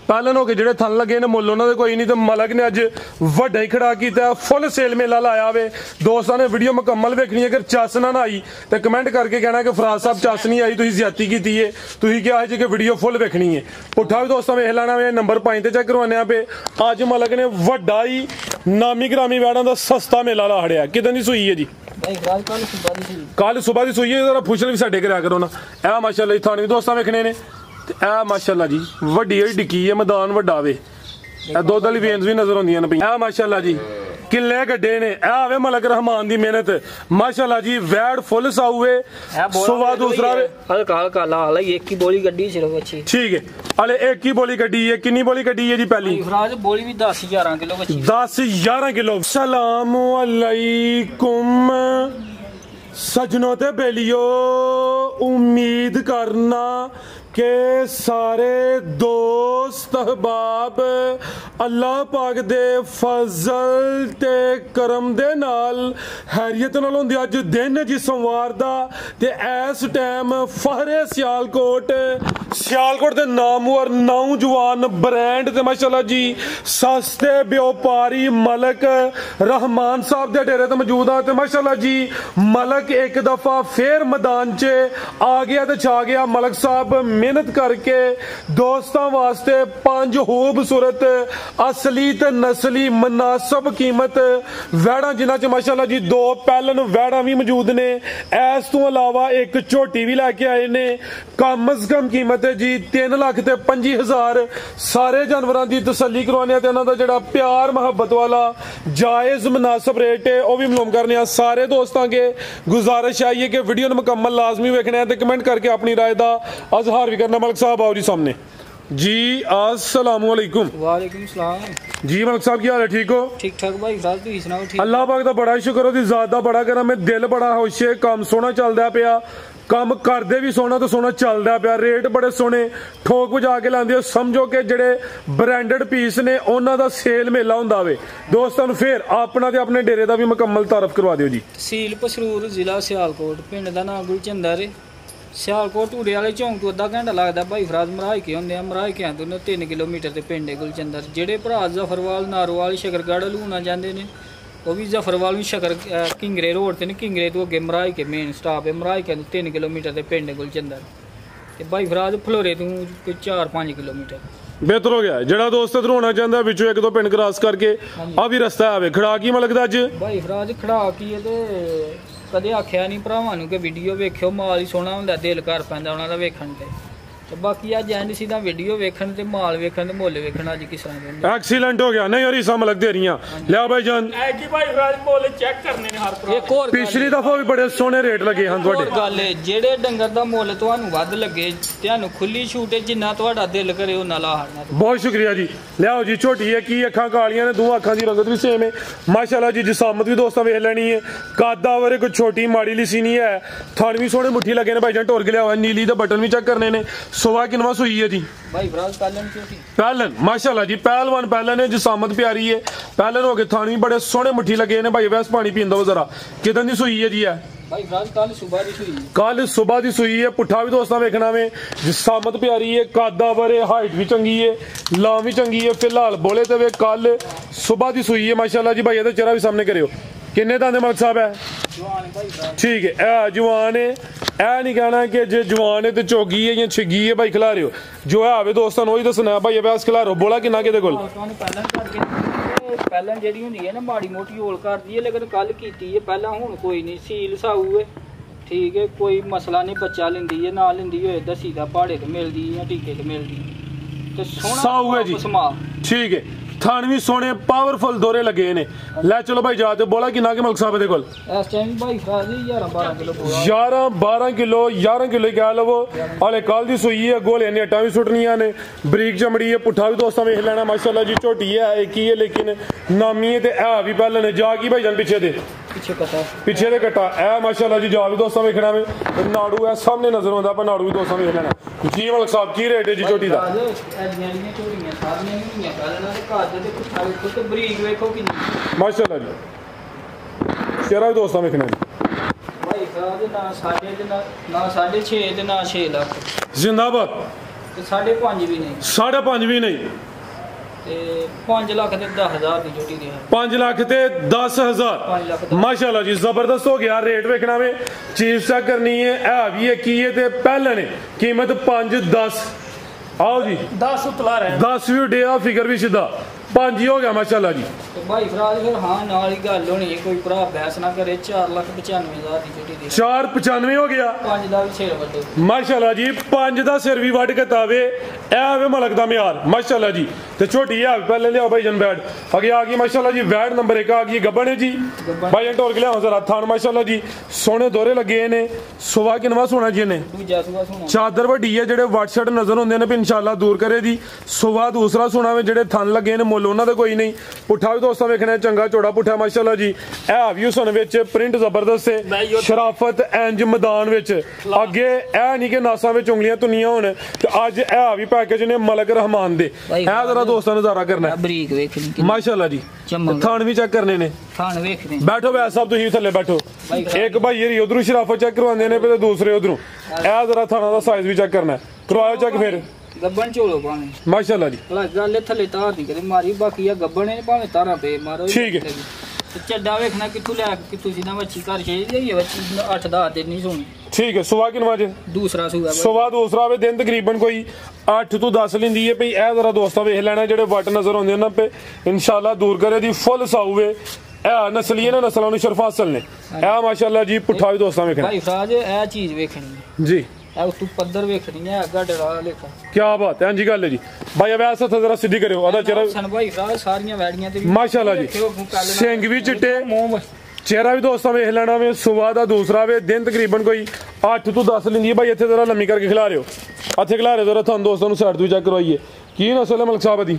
ਪਹਿਲਨ ਹੋ ਕੇ ਜਿਹੜੇ ਥਣ ਲੱਗੇ ਨੇ ਮੁੱਲ ਉਹਨਾਂ ਦੇ ਕੋਈ ਨਹੀਂ। ਤੇ ਮਲਕ ਨੇ ਅੱਜ ਵੱਡਾ ਹੀ ਖੜਾ ਕੀਤਾ, ਫੁੱਲ ਸੇਲ ਮੇਲਾ ਲਾਇਆ ਵੇ। ਦੋਸਤਾਂ ਨੇ ਵੀਡੀਓ ਮੁਕੰਮਲ ਵੇਖਣੀ ਹੈ। ਅਗਰ ਚੱਸ ਨਾ ਆਈ ਤੇ ਕਮੈਂਟ ਕਰਕੇ ਕਹਿਣਾ ਕਿ ਫਰਾਜ਼ ਸਾਹਿਬ ਚੱਸ ਨਹੀਂ ਆਈ, ਤੁਸੀਂ ਜ਼ਿਆਦਤੀ ਕੀਤੀ ਹੈ, ਤੁਸੀਂ ਕਿਹਾ ਜੀ ਕਿ ਵੀਡੀਓ ਫੁੱਲ ਵੇਖਣੀ ਹੈ। ਪੁੱਠਾ ਵੀ ਦੋਸਤਾਂ ਵੇਖ ਲੈਣਾ ਵੇ, ਨੰਬਰ 5 ਤੇ ਚੈੱਕ ਕਰਵਾਉਂਦੇ ਆ ਪੇ। ਅੱਜ ਮਲਕ ਨੇ ਵੱਡਾ ਹੀ ਨਾਮੀ ਗ੍ਰਾਮੀ ਵੈੜਾਂ ਦਾ ਸਸਤਾ ਮੇਲਾ ਲਾ ਹੜਿਆ। ਕਿਦਾਂ ਦੀ ਸੂਈ ਹੈ ਜੀ? ਕੱਲ ਸੁਬह ਦੀ ਸੂਈ ਹੈ। ਜਰਾ ਫੁਸ਼ਲ ਵੀ ਸਾਡੇ ਕਰਿਆ ਕਰੋ ਨਾ। ਇਹ ਮਾਸ਼ਾਅੱਲਾ ਥਾਣੇ ਵੀ ਦੋਸਤਾਂ ਵੇਖਣੇ ਨੇ। ਤੇ ਇਹ ਮਾਸ਼ਾਅੱਲਾ ਜੀ ਵੱਡੀ ਜਿਹੜੀ ਡਿੱਕੀ ਹੈ, ਮੈਦਾਨ ਵੱਡਾ ਵੇ। ਇਹ ਦੁੱਧ ਵਾਲੀ ਵੇਨਸ ਵੀ ਨਜ਼ਰ ਆਉਂਦੀਆਂ ਨੇ ਪਈਆਂ। ਇਹ ਮਾਸ਼ਾਅੱਲਾ ਜੀ ਕਿੱਲੇ ਗੱਡੇ ਨੇ। ਇਹ ਆਵੇ ਮਲਕ ਰਹਿਮਾਨ ਦੀ ਮਿਹਨਤ। ਮਾਸ਼ਾਅੱਲਾ ਜੀ ਵੈੜ ਫੁੱਲ ਸਾਊ ਏ। ਸੁਬह दूसरा वे हल्का हल्का लाल है, एक की बोली गड्डी सिर्फ अच्छी। ठीक है, अले एक ही बोली गड्डी है। कितनी बोली गड्डी है जी? पहली फराज बोली भी 10-11 किलो बची। 10-11 किलो। सलाम अलैकुम सजनों ते बेलियो, उम्मीद करना के सारे दोस्त अहबाब अल्लाह पाक दे फजल ते करम दे नाल हैरियत नाल होंदे। अज दिन जी सोमवार दा ते इस टाइम फहरे सियालकोट दे नामवर नौजवान ब्रांड ते माशाअल्लाह जी सस्ते व्यापारी मलक रहमान साहब दे डेरे ते मौजूद आ। ते माशाअल्लाह जी मलक एक दफा फिर मैदान च आ गया ते छा गया। मलक साहब मेहनत करके दोस्तों वास्ते 5 खूबसूरत असली ते नस्ली मुनासिब कीमत वैड़ा जिन्हां च माशाअल्लाह जी 2 पैलन वैड़ा भी मौजूद ने। इस तो अलावा एक झोटी भी लैके आए ने। कम अज कम कीमत है जी 3,25,000। सारे जानवरों की तसल्ली करवाने ते इन्हां दा जिहड़ा प्यार मुहब्बत वाला जायज़ मुनासिब रेट है वह भी मालूम करने। सारे दोस्तों के गुजारिश आई है कि वीडियो ने मुकम्मल लाजमी वेखना है ते कमेंट करके अपनी राय का अजहार भी करना। मलक साहब आओ जी सामने जी। अस्सलाम वालेकुम। वालेकुम सलाम जी। मलक साहब की हाल है? ठीक हो? ठीक ठाक भाई फराज, तुसीं सुनाओ? ठीक। अल्लाह पाक दा बड़ा शुक्र, ओदी ज़ात दा बड़ा करम है। दिल बड़ा खुश है, काम सोहना चलदा पिया, काम करदे भी सोहना तो सोहना चलदा पिया। रेट बड़े सोहने ठोक बजा के लांदे हो। समझो कि जेड़े ब्रांडेड पीस ने उन्हां दा सेल मेला हुंदा वे। दोस्तां नूं फिर अपना ते अपने डेरे दा भी मुकम्मल तारफ करवा दिओ जी। तहसील पसरूर, जिला सियालकोट, पिंड दा नाम गुलचंदर है। सियालकोट टूड़े वाले चौंक तो अद्धा घंटा लगता भाई फराज। मराइके होंगे, मराइके तो 3 किलोमीटर के पिंड है गुलचंदर। जेडे भरा जफरवाल, नारोवाल, शकरगढ़ लूना जाते हैं वो भी जफरवाल भी शकर किंगरे रोड से नहीं, किंगरे तो अगे मराइके मेन स्टाप है। मराइके तो 3 किलोमीटर के पिंड है गुलचंदर। तो भाई फराज फलोरे तो कोई 4-5 किलोमीटर। बेहतर हो गया। जड़ा दोस्त इधर होना चाहता है विचों 1-2 पिंड क्रॉस करके आ भी रस्ता आवे। खड़ा की मलक दा अज भाई फराज खड़ा की है तो कदे आख्या नहीं भरावां नूं कि वीडियो वेखियो, माल ही सोहना हुंदा, दिल कर पैंदा उहनां दा वेखण ते। तो बाकी अज एंड सीधा वीडियो वेखण ते माल वेखण ते मुੱਲ वेखण अज किस तरह दे। एक्सीलेंट हो गया। नहीं और ईसा मलक दे रही ले भाई जान जी भाई फराज मुੱਲ चेक करने ने हर एक और पिछली दफा भी बड़े सोहने रेट लगे हैं ਤੁਹਾਡੇ। गल है जेड़े डंगर दा मुੱਲ ਤੁਹਾਨੂੰ ਵੱਧ ਲੱਗੇ ਤੁਹਾਨੂੰ ਖੁੱਲੀ ਛੂਟ ਹੈ, ਜਿੰਨਾ ਤੁਹਾਡਾ ਦਿਲ ਕਰੇ ਉਹਨਾਂ ਲਾ ਹੜਨਾ। बहुत शुक्रिया जी। लियाओ जी झोटी है की अखा कालियां ने, 2 अखा की रंगत भी सेम है माशाअल्लाह जी। जिसामत भी दोस्तों वेख लेनी है। कादा वरे कोई छोटी माड़ी लिसी नहीं है। थान भी सोहने मुट्ठी लगे ने भाई जान। टोर के लिया नीली दे बटन भी चेक करने ने। सुबह किनवा सुई है जी? भाई फराज पहलन क्यों? पहलन माशाअल्लाह जी पहलवान पहलन है। जिसामत प्यारी है। पहलन हो गए थान भी बड़े सोहने मुट्ठी लगे ने भाई। वैस पानी पीन दो जरा। कितन दी सुई है जी? है भाई फराज कल सुबह दी सुई। कल सुबह दी सुई है। पुट्ठा भी दोस्तों वेखना में। जिसामत प्यारी है, कादा वरे, हाइट भी चंगी है, लाम भी चंगी है। फिलहाल बोले तो वे कल सुबह दी सुई है माशाअल्लाह जी। भाई ये चेहरा भी सामने करियो। किन्ने दांदे मलक साहब है? ठीक है, ए जवान है। ए नहीं कहना कि जे जवान है तो चोगी है या छिगी है भाई खिला रहे हो। जो है आवे दोस्तों वही दसना भाई अभ्यास खिला रहे हो। बोला किन्ना किहदे कोल? पहलन जेहड़ी हुंदी है ना माड़ी मोटी होल करदी है, लेकिन कल कीती है। पहला हुण कोई नहीं, सील साऊ है। ठीक है, कोई मसला नहीं। बच्चा लेंदी है ना लेंदी होए दसी दा पहाड़े ते मिलदी या टीके ते मिलदी ते सोहना साऊ है जी। ठीक है, थान भी सोने पावरफुल दोरे लगे ने। ले चलो भाई जाते। बोला कि ना के मलक साहब दे कोल इस टाइम भाई फराज 11-12 किलो 11 किलो 11 किलो कह लवो। हाले कल दी सुई है। गोले ने अट्टा भी सुटनियां ने। बरीक चमड़ी है। पुट्ठा भी दोस्तों वेख लेना माशाअल्लाह जी। झोटी है एक ही है लेकिन नामी है ते है भी पहले ने जा की भाई जान पीछे दे पीछे दे कट्टा है माशाअल्लाह जी। जा भी दोस्तों वेखना में। नाड़ू है सामने नजर आंदा पर नाड़ू भी दोस्तों वेख लेना जी। मलक साहब की रेट है जी झोटी दा? माशाअल्लाह जी। चेहरा भी दोस्तों वेखना जी। भाई ना 6.5 ना 6.5 ना 6 लाख। जिंदाबाद। ਤੇ 5.5 ਵੀ ਨਹੀਂ 5.5 ਵੀ ਨਹੀਂ ਤੇ 5 ਲੱਖ ਤੇ 10,000 ਦੀ ਝੋਟੀ ਦੀ ਹੈ 5 ਲੱਖ ਤੇ 10,000 5 ਲੱਖ ਦਾ ਮਾਸ਼ਾਅੱਲਾ ਜੀ ਜ਼ਬਰਦਸਤ ਹੋ ਗਿਆ ਰੇਟ ਵੇਖਣਾ ਵੇ ਚੀਜ਼ ਚੈੱਕ ਕਰਨੀ ਹੈ ਵੀ ਇਹ ਕੀ ਹੈ ਤੇ ਪਹਿਲੇ ਨੇ ਕੀਮਤ 5 10 ਆਓ ਜੀ 10 ਉਤਲਾ ਰਿਹਾ 10 ਵੀ ਡਿਆ ਫਿਗਰ ਵੀ ਸਿੱਧਾ 5 ਹੀ ਹੋ ਗਿਆ ਮਾਸ਼ਾਅੱਲਾ ਜੀ ਤੇ ਭਾਈ ਫਰਾਜ ਫਿਰ ਹਾਂ ਨਾਲ ਹੀ ਗੱਲ ਹੋਣੀ ਹੈ ਕੋਈ ਭਰਾ ਬਹਿਸ ਨਾ ਕਰੇ 4,95,000 ਦੀ ਝੋਟੀ ਦੀ 495 ਹੋ ਗਿਆ 5 ਦਾ ਵੀ ਛੇੜ ਵੱਡੇ ਮਾਸ਼ਾਅੱਲਾ ਜੀ 5 ਦਾ ਸਿਰ ਵੀ ਵੱਢ ਕੇ ਤਾਵੇ ਇਹ ਵੇ ਮਲਕ ਦਾ ਮਿਆਰ ਮਾਸ਼ਾਅੱਲਾ ਜੀ ਤੇ ਛੋਟੀ ਹੈ ਪਹਿਲੇ ਲਿਆਓ ਭਾਈ ਜਨ ਬੈਡ ਅੱਗੇ ਆ ਗਈ ਮਾਸ਼ਾਅੱਲਾ ਜੀ ਵੈਡ ਨੰਬਰ 1 ਆ ਗਈ ਗੱਬਣ ਹੈ ਜੀ ਭਾਈ ਜਨ ਢੋਲ ਕੇ ਲਿਆਓ ਜ਼ਰਾ ਥਾਣ ਮਾਸ਼ਾਅੱਲਾ ਜੀ ਸੋਹਣੇ ਦੋਰੇ ਲੱਗੇ ਨੇ ਸੁਵਾ ਕਿਨਵਾ ਸੋਣਾ ਜੀ ਨੇ ਦੂਜਾ ਸੂਆ ਸੁਣਾ ਚਾਦਰ ਵੱਡੀ ਹੈ ਜਿਹੜੇ WhatsApp ਨਜ਼ਰ ਹੁੰਦੇ ਨੇ ਵੀ ਇਨਸ਼ਾਅੱਲਾ ਦੂਰ ਕਰੇ ਦੀ ਸੁਵਾ ਦੂਸਰਾ ਸੋਣਾ ਵੇ ਜਿਹੜੇ ਥਣ ਲੱਗੇ ਨੇ ਮੁੱਲ ਉਹਨਾਂ ਦਾ ਕੋਈ ਨਹੀਂ ਪੁੱਠਾ ਵੀ ਦੋਸਤਾਂ ਵੇਖਣਾ ਚੰਗਾ ਚੋੜਾ ਪੁੱਠਾ ਮਾਸ਼ਾਅੱਲਾ ਜੀ ਇਹ ਵੀ ਸੁਣ ਵਿੱਚ ਪ੍ਰਿੰਟ ਜ਼ਬਰਦਸਤ ਹੈ ਸ਼ਰਾਫਤ ਇੰਜ ਮੈਦਾਨ ਵਿੱਚ ਅੱਗੇ ਇਹ ਨਹੀਂ ਕਿ ਨਾਸਾਂ ਵਿੱਚ ਉਂਗਲੀਆਂ ਤੁੰਨੀਆਂ ਹੋਣ ਤੇ ਅੱਜ ਇਹ ਵੀ ਪੈਕੇਜ ਨੇ ਮਲਕ ਰਹਿਮਾਨ ਦੇ ਇਹ ਜ਼ਰਾ ਦੋਸਤਾਂ ਨਜ਼ਾਰਾ ਕਰਨਾ ਹੈ ਬਰੀਕ ਵੇਖਣੀ ਮਾਸ਼ਾਅੱਲਾ ਜੀ ਥਣ ਵੀ ਚੈੱਕ ਕਰਨੇ ਨੇ ਥਾਣ ਵੇਖਦੇ ਬੈਠੋ ਵੈ ਸਭ ਤੁਸੀਂ ਥੱਲੇ ਬੈਠੋ ਇੱਕ ਭਾਈ ਇਹ ਉਧਰੋਂ ਸ਼ਰਾਫਤ ਚੈੱਕ ਕਰਵਾਉਂਦੇ ਨੇ ਤੇ ਦੂਸਰੇ ਉਧਰੋਂ ਇਹ ਜ਼ਰਾ ਥਾਣਾ ਦਾ ਸਾਈਜ਼ ਵੀ ਚੈੱਕ ਕਰਨਾ ਕਰਵਾਓ ਚੈੱਕ ਫਿਰ ਗੱਬਣ ਝੋਲੋ ਪਾਣੇ ਮਾਸ਼ਾਅੱਲਾ ਜੀ ਭਲਾ ਗੱਲ ਥੱਲੇ ਤਾਰ ਨਹੀਂ ਕਦੇ ਮਾਰੀ ਬਾਕੀ ਆ ਗੱਬਣ ਨੇ ਭਾਵੇਂ ਤਾਰਾਂ ਪੇ ਮਾਰੋ ਠੀਕ ਹੈ ਤੇ ਚੱਡਾ ਵੇਖਣਾ ਕਿੱਥੋਂ ਲਿਆ ਕਿੱਥੋਂ ਸੀ ਨਾ ਵੱਛੀ ਘਰ ਚਾਹੀਦੀ ਹੈ ਵੱਛੀ 8-10 ਦਿਨ ਨਹੀਂ ਸੋਣੀ ਠੀਕ ਹੈ ਸੁਵਾ ਕਿਨਵਾ ਜੇ ਦੂਸਰਾ ਸੂਆ ਸੁਵਾ ਦੂਸਰਾ ਵੇ ਦਿਨ ਤਕਰੀਬਨ ਕੋਈ 8 ਤੋਂ 10 ਲੈਂਦੀ ਹੈ ਭਈ ਇਹ ਜ਼ਰਾ ਦੋਸਤਾਂ ਵੇਖ ਲੈਣਾ ਜਿਹੜੇ ਵੱਟ ਨਜ਼ਰ ਆਉਂਦੇ ਉਹਨਾਂ ਪੇ ਇਨਸ਼ਾਅੱਲਾ ਦੂਰ ਕਰੇ ਦੀ ਫੁੱਲ ਸਾਊਵੇ ਇਹ ਨਸਲੀ ਨਾ ਨਸਲਾਂ ਨੂੰ ਸ਼ਰਫ ਹਾਸਲ ਨੇ ਇਹ ਮਾਸ਼ਾਅੱਲਾ ਜੀ ਪੁੱਠਾ ਵੀ ਦੋਸਤਾਂ ਵੇਖਣਾ ਭਾਈ ਫਰਾਜ ਇਹ ਚੀਜ਼ ਵੇਖਣੀ ਜੀ ਇਹ ਤੂੰ ਪੱਧਰ ਵੇਖਣੀ ਹੈ ਅੱਗਾ ਡਰਾ ਲੇਖਾ ਕੀ ਬਾਤ ਹੈ ਜੀ ਗੱਲ ਹੈ ਜੀ ਭਾਈ ਅਵੈਸ ਹੱਥ ਜ਼ਰਾ ਸਿੱਧੀ ਕਰਿਓ ਆਦਾ ਚਿਹਰਾ ਸਨ ਭਾਈ ਫਰਾਜ ਸਾਰੀਆਂ ਵੈੜੀਆਂ ਤੇ ਵੀ ਮਾਸ਼ਾਅੱਲਾ ਜੀ ਸਿੰਘ ਵੀ ਚਿੱਟੇ ਚਿਹਰਾ ਵੀ ਦੋਸਤਾਂ ਵੇਖ ਲੈਣਾ ਵੇ ਸੁਬਾ ਦਾ ਦੂਸਰਾ ਵੇ ਦਿਨ ਤਕਰੀਬਨ ਕੋਈ 8 ਤੋਂ 10 ਲੈਂਦੀ ਹੈ ਭਾਈ ਇੱਥੇ ਜ਼ਰਾ ਲੰਮੀ ਕਰਕੇ ਖਿਲਾ ਰਿਓ ਇੱਥੇ ਖਿਲਾ ਰਿਓ ਜ਼ਰਾ ਤੁਹਾਨੂੰ ਦੋਸਤਾਂ ਨੂੰ ਸਾਈਡ ਤੋਂ ਚੈੱਕ ਕਰਵਾਈਏ ਕੀ ਨਸਲ ਹੈ ਮਲਕ ਸਾਹਿਬ ਦੀ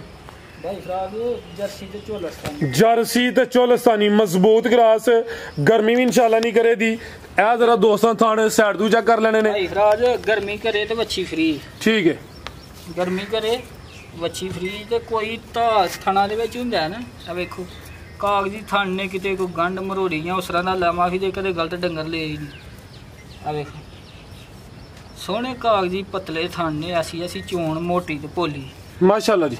ਭਾਈ ਫਰਾਜ ਜਰਸੀ ਤੇ ਝੋਲਸਤਾਨੀ ਜਰਸੀ ਤੇ ਚੋਲਸਤਾਨੀ ਮਜ਼ਬੂਤ ਗਰਾਸ ਗਰਮੀ ਵੀ ਇਨਸ਼ਾਅੱਲਾ ਨਹੀਂ ਕਰੇ ਦੀ ਇਹ ਜ਼ਰਾ ਦੋਸਤਾਂ ਥਾਣੇ ਸਾਈਡ ਤੋਂ ਚੈੱਕ ਕਰ ਲੈਣੇ ਨੇ ਭਾਈ ਫਰਾਜ ਗਰਮੀ ਕਰੇ ਤੇ ਵੱਛੀ ਫ੍ਰੀ ਠੀਕ ਹੈ ਗਰਮੀ ਕਰੇ ਵੱਛੀ ਫ੍ਰੀ ਤੇ ਕੋਈ ਤਾਂ ਥਣਾ ਦੇ ਵਿੱਚ ਹੁੰਦਾ ਹੈ ਨਾ ਆ ਵੇਖੋ ਕਾਗਜ਼ੀ ਥਣ ਨੇ ਕਿਤੇ ਕੋਈ ਗੰਢ ਮਰੋੜੀ ਜਾਂ ਉਸ ਤਰ੍ਹਾਂ ਦਾ ਲਾਮਾ ਵੀ ਦੇ ਕਦੇ ਗਲਤ ਡੰਗਰ ਲੈ ਹੀ ਨਹੀਂ ਆ ਵੇਖੋ ਸੋਹਣੇ ਕਾਗਜ਼ੀ ਪਤਲੇ ਥਣ ਨੇ ਐਸੀ ਚੋਣ ਮੋਟੀ ਤੇ ਭੋਲੀ ਮਾਸ਼ਾਅੱਲਾ ਜੀ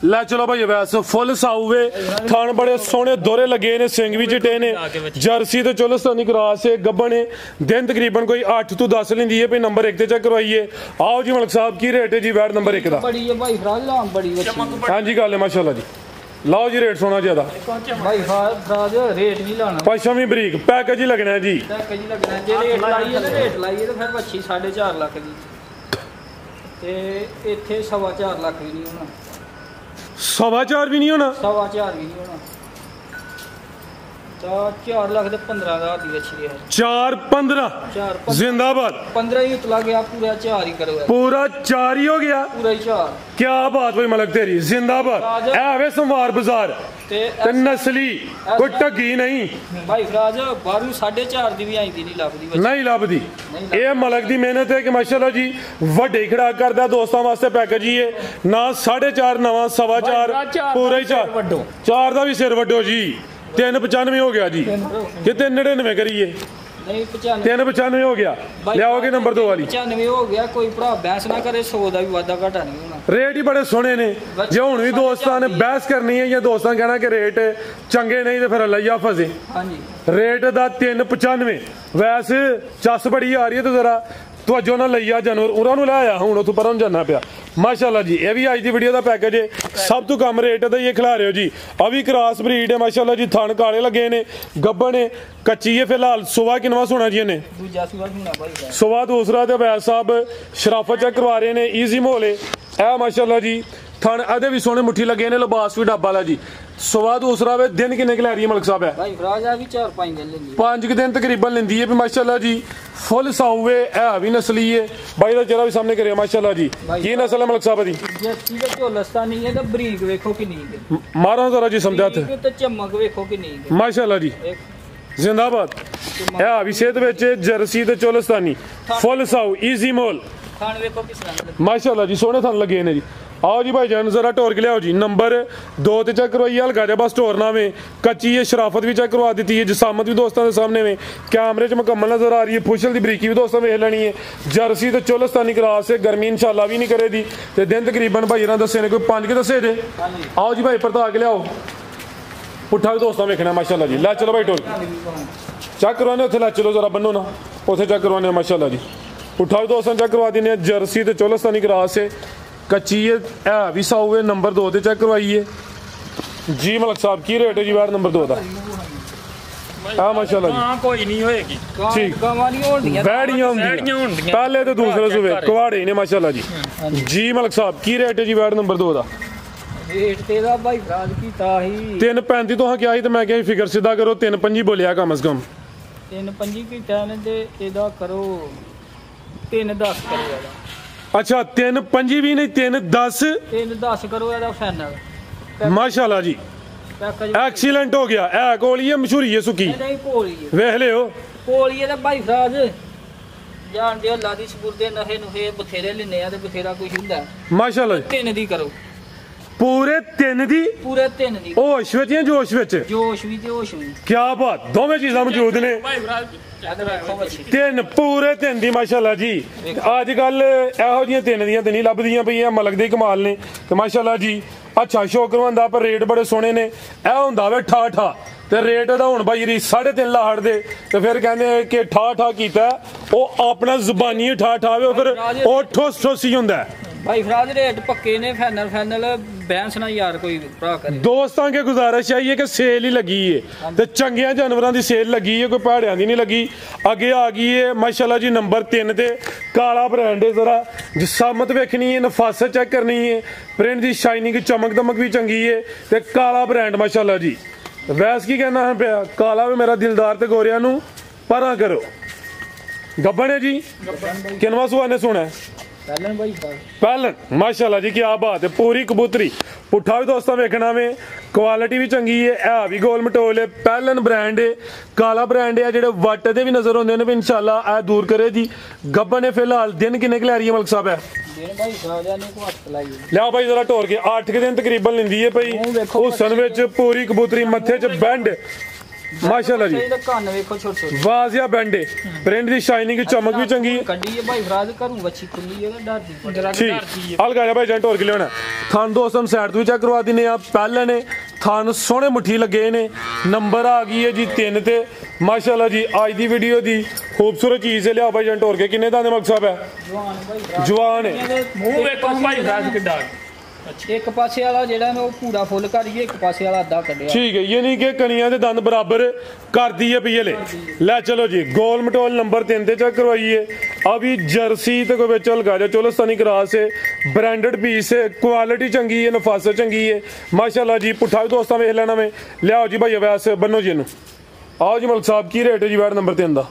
ਲੈ ਚਲੋ ਭਾਈ ਵੈਸ ਫੁੱਲ ਸਾਊਵੇ ਥਣ ਬੜੇ ਸੋਹਣੇ ਦੋਰੇ ਲੱਗੇ ਨੇ ਸਿੰਘ ਵੀ ਚਿੱਟੇ ਨੇ ਜਰਸੀ ਤੇ ਚੋਲਸਤਾਨੀ ਕਰਾਸ ਹੈ ਗੱਬਣ ਹੈ ਦਿਨ ਤਕਰੀਬਨ ਕੋਈ 8 ਤੋਂ 10 ਲੈਂਦੀ ਹੈ ਭਈ ਨੰਬਰ 1 ਤੇ ਚੈੱਕ ਕਰਵਾਈਏ ਆਓ ਜੀ ਮਲਕ ਸਾਹਿਬ ਕੀ ਰੇਟ ਹੈ ਜੀ ਵੈਟ ਨੰਬਰ 1 ਦਾ ਬੜੀ ਹੈ ਭਾਈ ਫਰਾਜ ਲਾਮ ਬੜੀ ਵੱਛੀ ਹਾਂਜੀ ਗੱਲ ਹੈ ਮਾਸ਼ਾਅੱਲਾ ਜੀ ਲਾਓ ਜੀ ਰੇਟ ਸੋਨਾ ਜਿਆਦਾ ਭਾਈ ਫਰਾਜ ਰੇਟ ਨਹੀਂ ਲਾਣਾ ਪਛਮੀ ਬਰੀਕ ਪੈਕੇਜ ਹੀ ਲੱਗਣਾ ਜੀ ਪੈਕੇਜ ਹੀ ਲੱਗਣਾ ਜੇ ਰੇਟ ਲਾਈਏ ਤੇ ਰੇਟ ਲਾਈਏ ਤੇ ਫਿਰ ਵੱਛੀ 4.5 ਲੱਖ ਦੀ ਤੇ ਇੱਥੇ 4.5 ਲੱਖ ਵੀ ਨਹੀਂ ਹੋਣਾ 4.5 ਵੀ ਨਹੀਂ ਹੋਣਾ 4.5 ਵੀ ਨਹੀਂ ਹੋਣਾ ਤਾਂ 4 ਲੱਖ ਤੇ 15,000 ਦੀ ਵੱਛੀ ਹੈ 4-15 ਜ਼ਿੰਦਾਬਾਦ 15 ਹੀ ਉਤਲਾ ਗਿਆ ਪੂਰਾ 4 ਹੀ ਕਰੋ ਪੂਰਾ 4 ਹੀ ਹੋ ਗਿਆ ਪੂਰਾ ਹੀ 4 ਕੀ ਬਾਤ ਹੋਈ ਮਲਕ ਤੇਰੀ ਜ਼ਿੰਦਾਬਾਦ ਇਹ ਵੇ ਸੰਵਾਰ ਬਾਜ਼ਾਰ ਤੇ ਨਸਲੀ ਕੋਈ ਟੱਗੀ ਨਹੀਂ ਭਾਈ ਫਰਾਜ ਬਾਹਰੋਂ 4.5 ਦੀ ਵੀ ਆਈਂਦੀ ਨਹੀਂ ਲੱਭਦੀ ਨਹੀਂ ਲੱਭਦੀ ਇਹ ਮਲਕ ਦੀ ਮਿਹਨਤ ਹੈ ਕਿ ਮਾਸ਼ਾਅੱਲਾ ਜੀ ਵੱਡੇ ਖੜਾ ਕਰਦਾ ਦੋਸਤਾਂ ਵਾਸਤੇ ਪੈਕੇਜ ਹੀ ਹੈ ਨਾ 4.5 ਨਵਾਂ 4.5 ਪੂਰਾ ਹੀ 4 ਦਾ ਵੀ ਸਿਰ ਵੱਡੋ ਜੀ 395 ਹੋ ਗਿਆ ਜੀ ਕਿ 399 ਕਰੀਏ ਨਹੀਂ 95 395 ਹੋ ਗਿਆ ਲਿਆਓਗੇ ਨੰਬਰ 2 ਵਾਲੀ 95 ਹੋ ਗਿਆ ਕੋਈ ਭਰਾ ਬਹਿਸ ਨਾ ਕਰੇ 100 ਦਾ ਵੀ ਵਾਧਾ ਘਾਟਾ ਨਹੀਂ ਹੋਣਾ ਰੇਟ ਹੀ ਬੜੇ ਸੋਹਣੇ ਨੇ ਜੇ ਹੁਣ ਵੀ ਦੋਸਤਾਂ ਨੇ ਬਹਿਸ ਕਰਨੀ ਹੈ ਜਾਂ ਦੋਸਤਾਂ ਕਹਿਣਾ ਕਿ ਰੇਟ ਚੰਗੇ ਨਹੀਂ ਤੇ ਫਿਰ ਲਈਆ ਫਸੇ ਹਾਂਜੀ ਰੇਟ ਦਾ 395 ਵੈਸ ਚੱਸ ਬੜੀ ਆ ਰਹੀ ਹੈ ਤੇ ਜ਼ਰਾ ਤਵੱਜੋ ਨਾਲ ਲਈਆ ਜਾਨਵਰ ਉਹਨਾਂ ਨੂੰ ਲਾਇਆ ਹੁਣ ਉਥੋਂ ਪਰਾਂ ਨੂੰ ਜਾਣਾ ਪਿਆ ਮਾਸ਼ਾਅੱਲਾ ਜੀ ਇਹ ਵੀ ਅੱਜ ਦੀ ਵੀਡੀਓ ਦਾ ਪੈਕੇਜ ਹੈ ਸਭ ਤੋਂ ਕਮ ਰੇਟ ਦਾ ਇਹ ਖਿਲਾ ਰਹੇ ਹੋ ਜੀ ਆ ਵੀ ਕ੍ਰਾਸ ਬਰੀਡ ਹੈ ਮਾਸ਼ਾਅੱਲਾ ਜੀ ਥਣ ਕਾਲੇ ਲੱਗੇ ਨੇ ਗੱਬਣ ਹੈ ਕੱਚੀ ਹੈ ਫਿਲਹਾਲ ਸੁਵਾ ਕਿਨਵਾ ਸੋਣਾ ਜੀ ਇਹਨੇ ਦੂਜਾ ਸੁਵਾ ਸੁਣਾ ਭਾਈ ਸੁਵਾ ਦੂਸਰਾ ਤੇ ਵੈਸ ਸਾਹਿਬ ਸ਼ਰਾਫਤ ਚੈੱਕ ਕਰਵਾ ਰਹੇ ਨੇ ਈਜ਼ੀ ਮੋਲੇ ਇਹ ਮਾਸ਼ਾਅੱਲਾ ਜੀ ਥਣ ਇਹਦੇ ਵੀ ਸੋਹਣੇ ਮੁੱਠੀ ਲੱਗੇ ਨੇ ਲਿਬਾਸ ਵੀ ਡੱਬਾ ਵਾਲਾ ਜੀ ਸੁਵਾ ਦੂਸਰਾ ਵੇ ਦਿਨ ਕਿੰਨੇ ਕਿ ਲੈ ਰਹੀ ਹੈ ਮਲਕ ਸਾਹਿਬ ਹੈ ਭਾਈ ਫਰਾਜ ਆ ਵੀ 4-5 ਦਿਨ ਲੈਂਦੀ 5 ਦਿਨ ਤਕਰੀਬਨ ਲੈਂਦੀ ਹੈ ਵੀ ਮਾਸ਼ਾਅੱਲਾ ਜੀ ਫੁੱਲ ਸਾਊਵੇ ਇਹ ਵੀ ਨਸਲੀ ਹੈ ਬਾਈ ਦਾ ਚਿਹਰਾ ਵੀ ਸਾਹਮਣੇ ਕਰਿਆ ਮਾਸ਼ਾਅੱਲਾ ਜੀ ਕੀ ਨਸਲ ਹੈ ਮਲਕ ਸਾਹਿਬ ਦੀ ਜੱਸੀ ਤੇ ਝੋਲਸਤਾਨੀ ਹੈ ਤਾਂ ਬਰੀਕ ਵੇਖੋ ਕਿੰਨੀ ਹੈ ਮਾਰਾਂ ਜ਼ਰਾ ਜੀ ਸਮਝਾ ਤੇ ਚਮਕ ਵੇਖੋ ਕਿੰਨੀ ਹੈ ਮਾਸ਼ਾਅੱਲਾ ਜੀ ਜ਼ਿੰਦਾਬਾਦ ਇਹ ਵੀ ਸਿਹਤ ਵਿੱਚ ਜਰਸੀ ਤੇ ਚੋਲਸਤਾਨੀ ਫੁੱਲ ਸਾਊ ਈਜ਼ੀ ਮੋਲ ਖਾਣ ਵੇਖੋ ਕਿਸ ਤਰ੍ਹਾਂ ਦਾ माशाल्लाह जी सोने थान लगे ने जी। आओ जी भाई जान जरा टोर के लियाओ जी। नंबर 2 ते चेक करवाइए, हल्का जा बस टोरना में कच्ची है, शराफत भी चेक करवा दी है, जिसामत भी दोस्तों के सामने में कैमरे च मुकम्मल नजर आ रही है। फुशल की बरीकी भी दोस्तों वेख लेनी है। जर्सी तो चोलस्तानी क्रॉस है, गर्मी इंशाल्लाह भी नहीं करे दी ते दिन तकरीबन भाई ने दसे ने कोई 5 के दसे जे। आओ जी भाई परता के लियाओ, पुट्ठा भी दोस्तों वेखना माशाल्लाह जी। लै चलो भाई टोर चेक करवाने उत्थे, लै चलो जरा बनो ना उत्थे चेक करवाने माशाल्लाह जी। पुट्ठा भी दोस्तों चेक करवा देने, जर्सी तो चोलस्तानी क्रॉस है, कच्ची है भी साऊ है। नंबर 2 ते चेक करवाइए जी। मलक साहब की रेट है जी वार्ड नंबर 2 का? हाँ माशाल्लाह जी कोई नहीं होएगी ठीक। ਗਾਵਾਂ ਨਹੀਂ ਹੋਣੀਆਂ बैड़ियां होंदियां पहले तो दूसरे सुबह कुवाड़े ने माशाल्लाह जी। जी मलक साहब की रेट है जी वार्ड नंबर 2 का? ਰੇਟ ਤੇ ਦਾ ਭਾਈ ਫਰਾਜ ਕੀਤਾ ਹੀ 3.35 तो हाँ क्या ही, तो मैं क्या फिगर सीधा करो 3.25 बोलिया कम से कम। 3.25 ਕੀਤਾ ਨੇ ਤੇ ਇਹਦਾ ਕਰੋ 3.10 ਕਰੋ ਇਹਦਾ। अच्छा 3.25 भी नहीं 3.10 3.10 ਕਰੋ ਇਹਦਾ ਫਾਈਨਲ। माशाल्लाह जी ਪੈਕੇਜ एक्सीलेंट हो गया। है कोली है मशहूरी है सुकी ਨਹੀਂ ਕੋਲੀਏ वेख लियो। ਕੋਲੀਏ ਦਾ ਭਾਈ ਫਰਾਜ ਜਾਣਦੇ ਹੋ ਅੱਲਾ ਦੀ ਸਪੁਰਦੇ ਨਹੇ ਨੁਹੇ ਬਥੇਰੇ ਲੈਨੇ ਆ ਤੇ ਬਥੇਰਾ ਕੁਝ ਹੁੰਦਾ। माशाल्लाह जी 3 ਦੀ ਕਰੋ पूरे 3 दी ਪੂਰੇ 3 ਦੀ होश विच या जोश विच? ਜੋਸ਼ ਵੀ ਤੇ ਹੋਸ਼ ਵੀ। क्या बात, दोवें चीज़ां मौजूद ने। ਇਹਦਾ ਵੇਖੋ ਬੱਚੀ 3 पूरे 3 दी माशाल्लाह जी। ਅੱਜ ਕੱਲ ਇਹੋ ਜਿਹੀਆਂ 3 ਦੀਆਂ ਤੇ ਨਹੀਂ ਲੱਭਦੀਆਂ ਪਈਆਂ, ਮਲਕ ਦੇ ਕਮਾਲ ਨੇ ਤੇ ਮਾਸ਼ਾਅੱਲਾ ਜੀ। ਅੱਛਾ ਸ਼ੌਕਰ ਹੁੰਦਾ ਪਰ ਰੇਟ ਬੜੇ ਸੋਹਣੇ ਨੇ। ਇਹ ਹੁੰਦਾ ਵੇ ਠਾ ਠਾ ਤੇ ਰੇਟ ਇਹਦਾ ਹੁਣ ਬਾਈ 3.5 ਲਾਹੜ ਦੇ ਤੇ ਫਿਰ ਕਹਿੰਦੇ ਕਿ ਠਾ ਠਾ ਕੀਤਾ ਉਹ ਆਪਣਾ ਜ਼ੁਬਾਨੀ ਠਾ ਠਾ ਵੇ ਫਿਰ ਉਹ ਠੋਸ ਠੋਸੀ ਹੁੰਦਾ। ਭਾਈ ਫਰਾਜ ਰੇਟ ਪੱਕੇ ਨੇ ਫਾਈਨਲ ਬੈਂਸ ਨਾ ਯਾਰ ਕੋਈ ਭਰਾ ਕਰੇ। दोस्तों के गुजारिश है कि सेल ही लगी है तो चंगिया जानवरों की सेल लगी है, कोई पहाड़ियां की नहीं लगी। अगे आ गई है माशाल्लाह जी नंबर 3 ते काला ब्रांड है। जरा जिसामत वेखनी है, नफासत चेक करनी है, प्रिंट की शाइनिंग चमक दमक भी चंगी है ते काला ब्रांड माशाल्लाह जी। वैस की कहना है पे काला भी मेरा दिलदार ते गोरिया नू परा करो। गब्बन है जी किनवा सुहाने सुना है ਪਹਿਲਾਂ ਭਾਈ ਫਰਾਜ पहलन माशाल्लाह जी क्या बात है। पूरी कबूतरी पुट्ठा भी दोस्तों वेखना में क्वालिटी भी चंगी है भी गोल मटोल है। पहलन ब्रांड है, काला ब्रांड है। जेडे वट दे भी नजर आते हैं इंशाल्लाह आ दूर करे जी। गब्बन है फिलहाल दिन किन्ने क लै रही है मलक साहब? है ਦਿਨ ਭਾਈ ਫਰਾਜ ਨੇ ਕੋ ਹੱਥ ਲਾਈ लिया भाई जरा टोर के 8 के दिन तकरीबन लेंदी है भाई। हुसन विच पूरी कबूतरी मत्थे च बैंड माशाल्लाह जी। ਇਹਦਾ ਕੰਨ ਵੇਖੋ ਛੋਟੇ ਛੋਟੇ वाजिया बैंड है, प्रिंट की शाइनिंग चमक भी चंगी है। ਕੱਢੀ ਹੈ ਭਾਈ ਫਰਾਜ ਘਰੋਂ ਬੱਚੀ ਖੁੱਲੀ ਹੈ ਡਰਦੀ ठीक हल गया भाई जन टोर के लिया थान दोस्तों साइड तो भी चेक करवा देने पहले ने थान सोहने मुट्ठी लगे ने। नंबर आ गई है जी 3 ते माशाल्लाह जी। आज दी वीडियो दी खूबसूरत चीज है। लिया भाई जन टोर के किन्ने दाने मकसद साहब है ਜਵਾਨ ਭਾਈ ਫਰਾਜ जवान है। ਮੂੰਹ ਵੇਖੋ ਭਾਈ ਫਰਾਜ ਕਿੱਡਾ। ਇੱਕ ਪਾਸੇ ਵਾਲਾ ਜਿਹੜਾ ਨੇ ਉਹ ਪੂਰਾ ਫੁੱਲ ਕਰੀਏ, ਇੱਕ ਪਾਸੇ ਵਾਲਾ ਅੱਧਾ ਕੱਢਿਆ। ठीक है ये नहीं कि कनिया दे दंद बराबर कर दी है पीए ले चलो जी। गोल मटोल नंबर 3 ते चेक करवाइए। अभी जर्सी तो कोई बेचो लगा जाए चोलस्तानी क्रॉस है, ब्रांडेड पीस है, क्वालिटी चंगी है, नफासत चंगी है माशाल्लाह जी। पुट्ठा भी दोस्तों वेख लेना में लियाओ जी भाई वैसे बनो जी। आओ जी मलक साहब की रेट है जी वार्ड नंबर 3 का?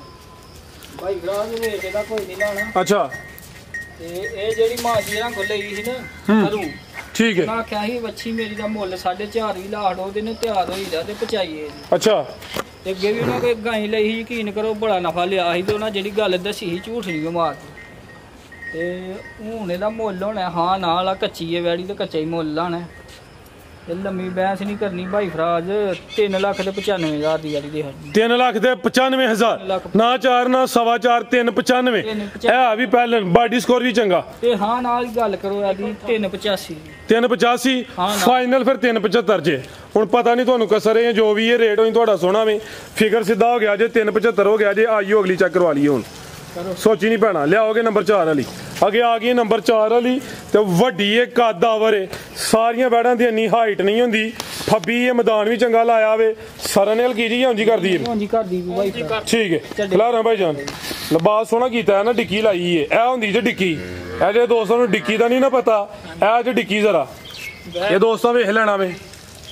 ਭਾਈ ਫਰਾਜ ਵੇਚ ਇਹਦਾ ਕੋਈ ਨਹੀਂ ਲਾਣਾ अच्छा ਤੇ ਇਹ ਜਿਹੜੀ ਮਾਂ ਜੀ ਇਹਨਾਂ ਕੋਲ ਲਈ ਸੀ ਨਾ ਕਰੂ ठीक है ਮੈਂ ਆਖਿਆ ਸੀ ਬੱਚੀ ਮੇਰੀ ਦਾ ਮੁੱਲ 4.5 ਵੀ ਲਾੜ ਉਹਦੇ ਨੂੰ ਤਿਆਰ ਹੋਈ ਜਾ ਤੇ ਪਚਾਈਏ ਜੀ। अच्छा ਤੇ ਅੱਗੇ ਵੀ ਉਹਨਾਂ ਕੋਈ ਗਾਈ ਲਈ ਸੀ, ਯਕੀਨ ਕਰੋ ਬੜਾ ਨਫਾ ਲਿਆ ਸੀ ਤੇ ਉਹਨਾਂ ਜਿਹੜੀ ਗੱਲ ਦੱਸੀ ਸੀ ਝੂਠ ਨਹੀਂ ਮਾਰਦੀ। ਤੇ ਹੁਣ ਇਹਦਾ ਮੁੱਲ ਹੋਣਾ ਹਾਂ ਨਾਲ ਆ ਕੱਚੀ ਹੈ ਵੈੜੀ ਤੇ ਕੱਚਾ ਹੀ ਮੁੱਲ ਲਾਣਾ ਤੇ ਲੰਮੀ ਬੈਂਸ ਨਹੀਂ ਕਰਨੀ ਭਾਈ ਫਰਾਜ। 3,95,000 ਦੀ ਵਾਲੀ ਦੇ 3 लाख दे 95,000 ना 4 ना 4.25 395 है भी पहले बॉडी स्कोर भी चंगा। ਤੇ ਹਾਂ ਨਾਲ ਹੀ ਗੱਲ ਕਰੋ ਇਹਦੀ 385 385 हाँ ना। फाइनल फिर 375 जे। ਹੁਣ ਪਤਾ ਨਹੀਂ ਤੁਹਾਨੂੰ ਕਸਰ ਹੈ ਜੋ ਵੀ ਇਹ ਰੇਟ ਹੋਈ ਤੁਹਾਡਾ ਸੋਹਣਾ ਵੇ ਫਿਗਰ ਸਿੱਧਾ ਹੋ ਗਿਆ ਜੇ 375 ਹੋ ਗਿਆ ਜੇ। ਆਈਓ ਅਗਲੀ ਚੈੱਕ ਕਰਵਾ ਲਈਏ ਹੁਣ ਸੋਚੀ ਨਹੀਂ ਪੈਣਾ। ਲਿਆਓਗੇ ਨੰਬਰ 4 ਵਾਲੀ ਅੱਗੇ ਆ ਗਈ ਨੰਬਰ 4 ਵਾਲੀ ਤੇ ਵੱਡੀ ਏ ਕੱਦ ਆਵਰ ਏ। ਸਾਰੀਆਂ ਬੈੜਾਂ ਦੀ ਇੰਨੀ ਹਾਈਟ ਨਹੀਂ ਹੁੰਦੀ। ਫੱਬੀ ਇਹ ਮੈਦਾਨ ਵੀ ਚੰਗਾ ਲਾਇਆ ਵੇ। ਸਰਨ ਹਲਕੀ ਜੀ ਉਂਝ ਕਰਦੀ ਏ। ਹਾਂਜੀ ਕਰਦੀ ਵੀ ਭਾਈ ਫਰਾਜ। ਠੀਕ ਹੈ ਖਲਾਰਾ ਭਾਈ ਜਾਨ ਲਿਬਾਸ ਸੋਹਣਾ ਕੀਤਾ ਹੈ ਨਾ। ਡਿੱਕੀ ਲਾਈ ਏ ਇਹ ਹੁੰਦੀ ਜੇ ਡਿੱਕੀ। ਇਹ ਜੇ ਦੋਸਤਾਂ ਨੂੰ ਡਿੱਕੀ ਦਾ ਨਹੀਂ ਨਾ ਪਤਾ ਇਹ ਜੇ ਡਿੱਕੀ ਜ਼ਰਾ ਇਹ ਦੋਸਤਾਂ ਵੇਖ ਲੈਣਾ ਵੇ।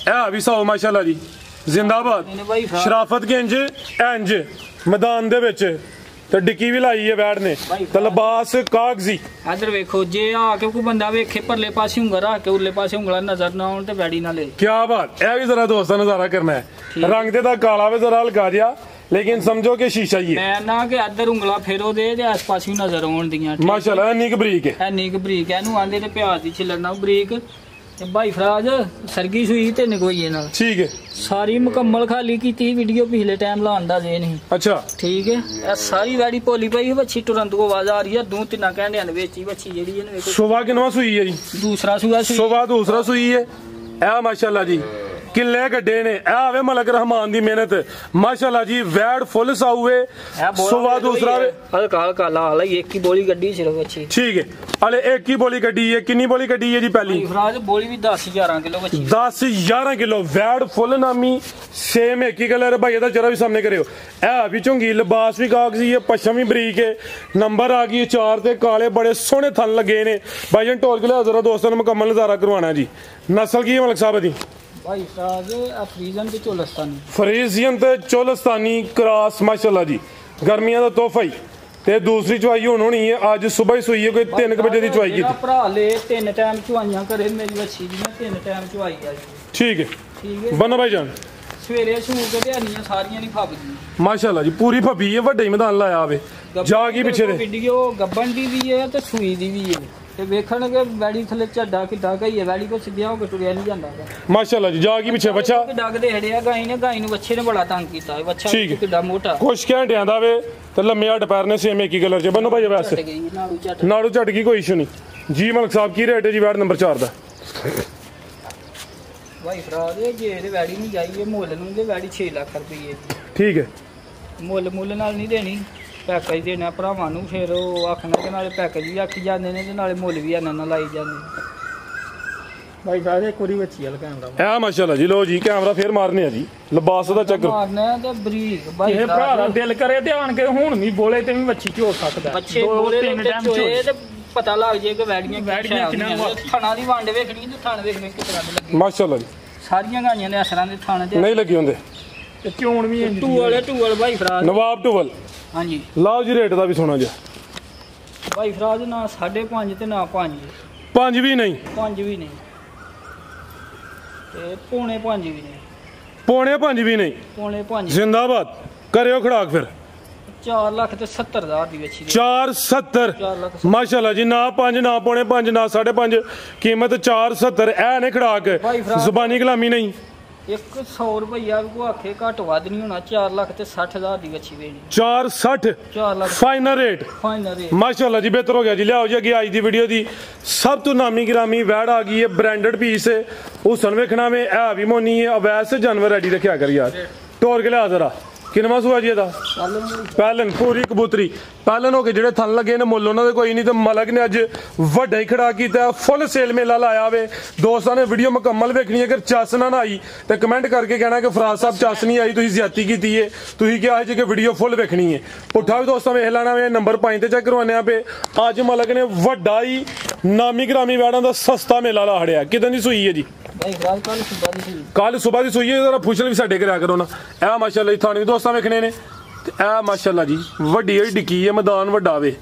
ਇਹ ਵੀ ਸੌ ਮਾਸ਼ਾਅੱਲਾ ਜੀ ਜ਼ਿੰਦਾਬਾਦ। ਇਹਨੇ ਭਾਈ ਫਰਾਜ ਸ਼ਰਾਫਤ ਕੇ ਇੰਜ ਮੈਦਾਨ ਦੇ ਵਿੱਚ ਤੇ ਡਿੱਕੀ ਵੀ ਲਾਈ ਹੈ ਬੈੜ ਨੇ ਤੇ ਲਿਬਾਸ ਕਾਗਜ਼ੀ। ਇੱਧਰ ਵੇਖੋ ਜੇ ਆ ਕੇ ਕੋਈ ਬੰਦਾ ਵੇਖੇ ਪਰਲੇ ਪਾਸੇ ਉਂਗਲ ਰੱਖ ਕੇ ਉਰਲੇ ਪਾਸੇ ਉਂਗਲਾਂ ਨਜ਼ਰ ਨਾ ਆਉਣ ਤੇ ਵੈੜੀ ਨਾ ਲੇ। ਕੀ ਬਾਤ। ਇਹ ਵੀ ਜ਼ਰਾ ਦੋਸਤਾਂ ਨਜ਼ਾਰਾ ਕਰਨਾ ਹੈ। ਰੰਗ ਤੇ ਦਾ ਕਾਲਾ ਵੇ ਜ਼ਰਾ ਹਲਕਾ ਜਿਹਾ लेकिन समझो कि शीशा ही है मैं ना कि अदर उंगला फेरो दे ते आस पास नजर आउण दियां माशाल्लाह इन्नी क बरीक है ਐਨੀ ਕੁ ਬਰੀਕ ਐ ਇਹਨੂੰ ਆਂਦੇ ਤੇ ਪਿਆਜ਼ ਦੀ ਛਿੱਲਣ ਨਾਲ ਬਰੀਕ ਤੇ ਭਾਈ ਫਰਾਜ ਸਰਗੀ ਸੂਈ ਤੇ ਨਗੋਈਏ ਨਾਲ ठीक है ਸਾਰੀ ਮੁਕੰਮਲ ਖਾਲੀ ਕੀਤੀ ਵੀਡੀਓ ਪਿਛਲੇ ਟਾਈਮ ਲਾਉਂਦਾ ਜੇ ਨਹੀਂ अच्छा ਠੀਕ ਹੈ ਇਹ ਸਾਰੀ ਵੈੜੀ ਭੋਲੀ ਪਈ ਵੱਛੀ ਤੁਰੰਤ ਕੋ ਆਵਾਜ਼ ਆ ਰਹੀ ਹੈ ਦੋ ਤਿੰਨਾਂ ਘੰਟਿਆਂ ਦੇ ਵਿੱਚ ਹੀ ਵੱਛੀ ਜਿਹੜੀ ਇਹਨੂੰ ਵੇਖੋ सुबह किनवा सुई है जी ਦੂਸਰਾ ਸੂਆ ਸੂਈ सुबह दूसरा सुई है ए माशाल्लाह जी किले गड्डे ने ए आवे मलक रहमान दी मेहनत माशाल्लाह जी वैड फुल साउए सुबह दूसरा वे ਹਲਕਾ ਹਲਕਾ ਲਾਲ ਹੈ ਇੱਕ ਹੀ ਬੋਲੀ ਗੱਡੀ ਸਿਰਫ ਵੱਛੀ ठीक है अले एक ही बोली गड्डी है किन्नी बोली गड्डी है जी पहली ਫਰਾਜ ਬੋਲੀ ਵੀ 10-11 ਕਿਲੋ ਵੱਛੀ 10-11 किलो वैड फुल नामी सेम एक ही कलर भाई दा जरा भी सामने करियो ए भी चुंगी लिबास भी कागजी है पश्चिम भी बरीक है नंबर आ गई 4 ते काले बड़े सोहने थन लगे ने भाई जन टोल के लिया जरा दोस्तों ने मुकम्मल नजारा करवाना जी नस्ल की है मलक साहब दी ਭਾਈ ਫਰਾਜ ਅਫਰੀਜ਼ਨ ਤੇ ਚੋਲਸਤਾਨੀ फरीजियन ते चोलस्तानी क्रॉस माशाल्लाह जी गर्मियां दा तोहफा ही ते दूसरी चवाई हुण होनी है आज सुबह ही सुई है कोई 3 बजे दी चवाई ਮੇਰਾ की ਭਰਾ ਲੈ 3 ਟਾਈਮ ਚਵਾਈਆਂ ਕਰੇ ਮੇਰੀ ਵੱਛੀ ਦੀਆਂ 3 ਟਾਈਮ ਚਵਾਈ ਆ ਜੀ ठीक है ਠੀਕ ਹੈ बनो भाई जान ਸਵੇਰੇ ਸੂ ਕੇ ਤੇ ਆਨੀਆਂ ਸਾਰੀਆਂ ਨਹੀਂ ਫੱਬਦੀਆਂ माशाल्लाह जी पूरी फबी है वड्डे मैदान लाया आवे जा गई पीछे दे ਵੀਡੀਓ ਗੱਬਣ ਦੀ ਵੀ ਹੈ ਤੇ ਸੂਈ ਦੀ ਵੀ ਹੈ ਤੇ ਵੇਖਣਗੇ ਵੈੜੀ ਥੱਲੇ ਝੱਡਾ ਕਿੱਡਾ ਗਈ ਹੈ ਵੈੜੀ ਕੋ ਸਿੱਧਿਆ ਹੋ ਕੇ ਟੁਰਿਆ ਨਹੀਂ ਜਾਂਦਾ माशाल्लाह जी जा गई पीछे बच्चा ਡੱਗਦੇ ਹੜਿਆ ਗਾਈ ਨੂੰ ਵੱਛੇ ਨੇ ਬੜਾ ਤੰਗ ਕੀਤਾ ਹੈ ਵੱਛਾ ਠੀਕ ਹੈ। ਕਿੱਡਾ ਮੋਟਾ कुछ घंटियां दा वे ते लम्मे हट पैर ने सेम एक ही कलर च बनो भाई वैसे ਝੱਟ ਗਈ ਨਾੜੂ ਝੱਟ नाड़ू झट की कोई इशू नहीं जी मलक साहब की रेट है जी वैड नंबर 4 दा ਭਾਈ ਫਰਾਦ ਜੇ ਇਹਦੇ ਵੈੜੀ ਨਹੀਂ ਜਾਈਏ ਮੁੱਲ ਨੂੰ ਤੇ ਵੈੜੀ 6 ਲੱਖ ਰੁਪਏ ठीक है ਮੁੱਲ ਨਾਲ ਨਹੀਂ ਦੇਣੀ ਪੈਕੇਜ ਦੇਣਾ ਭਰਾਵਾਂ ਨੂੰ ਫਿਰ ਉਹ ਆਖਣਾ ਕਿ ਨਾਲੇ ਪੈਕੇਜ ਵੀ ਆਖੀ ਜਾਂਦੇ ਨੇ ਤੇ ਨਾਲੇ ਮੁੱਲ ਵੀ ਇਹਨਾਂ ਨਾਲ ਲਾਈ ਜਾਂਦੇ ਭਾਈ ਫਰਾਦ ਇੱਕ ਵਾਰੀ ਵੱਛੀ ਵਾਲਾ ਕੈਮਰਾ ए माशाल्लाह जी लो जी कैमरा फिर मारने आ जी लिबास दा चक्कर ਮਾਰਨਾ ਤੇ ਬਰੀਕ ਭਾਈ ਇਹ ਭਰਾ ਦਾ ਦਿਲ ਕਰੇ ਧਿਆਨ ਕੇ ਹੁਣ ਵੀ ਬੋਲੇ ਤੇ ਵੀ ਵੱਛੀ ਝੋ ਸਕਦਾ ਬੱਚੇ ਦੋ ਬੋਲੇ ਤਿੰਨ ਤੇ ਟਾਈਮ ਚੋਏ ਤੇ ਪਤਾ ਲੱਗ ਜੇ ਕਿ ਵੈੜੀਆਂ ਕਿੰਨਾ ਵਾ। ਥਣਾ ਦੀ ਵੰਡ ਵੇਖਣੀ ਤੇ ਥਣ ਵੇਖਣੇ ਕਿਸ ਤਰ੍ਹਾਂ ਦੇ ਲੱਗੇ माशाल्लाह जी ਸਾਰੀਆਂ ਗਾਈਆਂ ਦੇ ਅਸਰਾਂ ਦੇ ਥਣ ਤੇ नहीं लगे होंगे ਤੇ ਚੋਣ ਵੀ ਇੰਜ ਦੀ ਟੂਵਲ ਭਾਈ ਫਰਾਜ नवाब टुवल ਹਾਂਜੀ लाओ जी रेट दा भी सोना जा ਭਾਈ ਫਰਾਜ ਨਾ 5.5 ਤੇ ਨਾ 5 5 भी नहीं 5 ਵੀ ਨਹੀਂ ਤੇ ਪੌਣੇ 5 ਵੀ ਨਹੀਂ पौने 5 भी नहीं ਪੌਣੇ 5 जिंदाबाद करियो खड़ाक फिर 4 ਲੱਖ ਤੇ 70,000 ਦੀ ਵੇਚੀ 470 4 ਲੱਖ माशाल्लाह जी ना 5 ना पौने 5 ना 5.5 कीमत 470 ए ने खड़ाक भाई फराक- जुबानी गुलामी नहीं 100 ਰੁਪਈਆ ਕੋ ਆਖੇ ਘੱਟ ਵੱਧ ਨਹੀਂ ਹੋਣਾ 4 ਲੱਖ ਤੇ 60,000 ਦੀ ਵੇਚੀ ਦੇਣੀ 460 4 lakh final rate final rate माशाल्लाह जी बेहतर हो गया जी लियाओ जी अगे आज दी वीडियो दी सब तो नामी गिरामी वैड आ गई है ब्रांडेड पीस है हुसन वेखना में है भी मोनी है अवैस जानवर रेडी रखा कर यार टोर के लिया जरा किनवा सुआ जी ਇਹਦਾ ਪਹਿਲਨ ਪੂਰੀ ਕਬੂਤਰੀ ਪਹਿਲਨ ਹੋ ਕੇ ਜਿਹੜੇ ਥਣ ਲੱਗੇ ਨੇ ਮੁੱਲ ਉਹਨਾਂ ਦੇ ਕੋਈ ਨਹੀਂ ਤੇ ਮਲਕ ਨੇ ਅੱਜ ਵੱਡਾ ਹੀ ਖੜਾ ਕੀਤਾ ਫੁੱਲ ਸੇਲ ਮੇਲਾ ਲਾਇਆ ਵੇ ਦੋਸਤਾਂ ਨੇ ਵੀਡੀਓ ਮੁਕੰਮਲ ਵੇਖਣੀ ਹੈ ਅਗਰ ਚੱਸ ਨਾ ਆਈ ਤੇ ਕਮੈਂਟ ਕਰਕੇ ਕਹਿਣਾ ਕਿ ਫਰਾਜ਼ ਸਾਹਿਬ ਚੱਸ ਨਹੀਂ ਆਈ ਤੁਸੀਂ ਜ਼ਿਆਦਤੀ ਕੀਤੀ ਏ ਤੁਸੀਂ ਕਿਹਾ ਜੀ ਕਿ ਵੀਡੀਓ ਫੁੱਲ ਵੇਖਣੀ ਹੈ ਪੁੱਠਾ ਵੀ ਦੋਸਤਾਂ ਵੇਖ ਲੈਣਾ ਵੇ ਨੰਬਰ 5 ਤੇ ਚੈੱਕ ਕਰਵਾਉਂਦੇ ਆ ਪੇ ਅੱਜ ਮਲਕ ਨੇ ਵੱਡਾ ਹੀ ਨਾਮੀ ਗ੍ਰਾਮੀ ਵੈੜਾਂ ਦਾ ਸਸਤਾ ਮੇਲਾ ਲਾ ਹੜਿਆ ਕਿਦਾਂ ਦੀ ਸੂਈ ਹੈ ਜੀ ਭਾਈ ਫਰਾਜ ਕੱਲ ਸੁਬਾ ਦੀ ਸੀ ਕੱਲ ਸਵੇਰ ਦੀ ਸੂਈ ਹੈ ਜਰਾ ਫੁਸ਼ਲ ਵੀ ਸਾਡੇ ਕਰਿਆ ਕਰੋ ਨਾ ਇਹ ਮਾਸ਼ਾਅੱਲਾ ਜੀ ਥਾਣੀ ਦੋਸਤਾਂ ਵੇਖਣੇ ਨੇ ਤੇ ਇਹ ਮਾਸ਼ਾਅੱਲਾ ਜੀ ਵੱਡੀ ਜਿਹੜੀ ਡਿੱਕੀ ਹੈ ਮੈਦਾਨ ਵੱਡਾ ਵੇ